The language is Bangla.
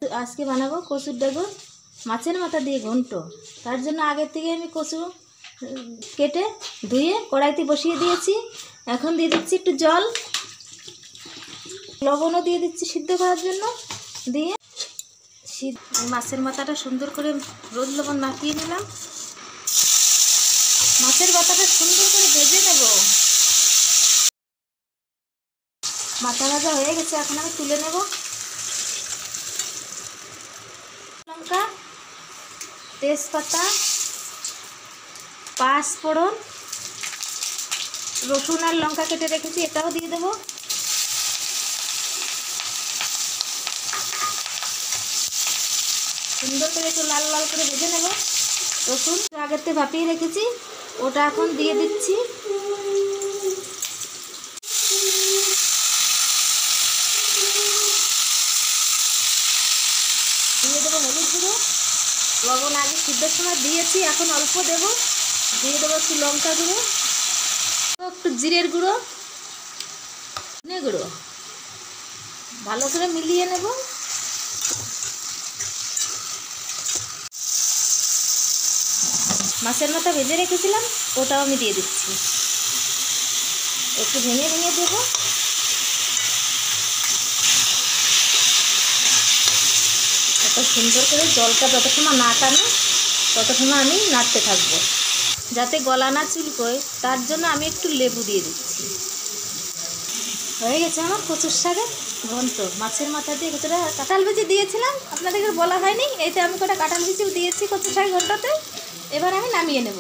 আজকে বানাবো কচুর ডাগো মাছের মাথা দিয়ে ঘন্ট। তার জন্য আগের থেকে আমি কচু কেটে ধুয়ে কড়াইতে বসিয়ে দিয়েছি। এখন দিয়ে দিচ্ছি একটু জল, লবণও দিয়ে দিচ্ছি সিদ্ধ করার জন্য। দিয়ে মাছের মাথাটা সুন্দর করে রোদ লবণ মাখিয়ে নিলাম। মাছের মাথাটা সুন্দর করে ভেজে নেব। মাথা ভাজা হয়ে গেছে, এখন আমি তুলে নেব। লঙ্কা, তেজপাতা, পাঁচফোড়ন, রসুন আর লঙ্কা কেটে রেখেছি, এটাও দিয়ে দেবো। সুন্দর করে একটু লাল লাল করে ভেজে নেব। রসুন আগের থেকে ভাপিয়ে রেখেছি, ওটা এখন দিয়ে দিচ্ছি। দিয়ে দেবো হলুদ গুঁড়ো, লবণ আগে সিদ্ধের সময় দিয়েছি, এখন অল্প দেব। দিয়ে দেবো একটু লঙ্কা গুঁড়ো, একটু জিরের গুঁড়ো, ধনে গুঁড়ো, ভালো করে মিলিয়ে নেব। মাছের মাথা ভেজে রেখেছিলাম, ওটাও আমি দিয়ে দিচ্ছি। একটু ভেঙে ভেঙে দেব। এত সুন্দর করে জলটা যত সময় না টানে তত সময় আমি নাড়তে থাকবো, যাতে গলা না চুলকোয়। তার জন্য আমি একটু লেবু দিয়ে দিচ্ছি। হয়ে গেছে আমার কচুর শাকের ঘন্ট। মাছের মাথা দিয়ে কচুটা কাঁঠাল বিচি দিয়েছিলাম, আপনাদেরকে বলা হয়নি। এইতে আমি কটা কাঁঠাল বিচিও দিয়েছি কচুর শাক ঘন্টতে। এবার আমি নামিয়ে নেব।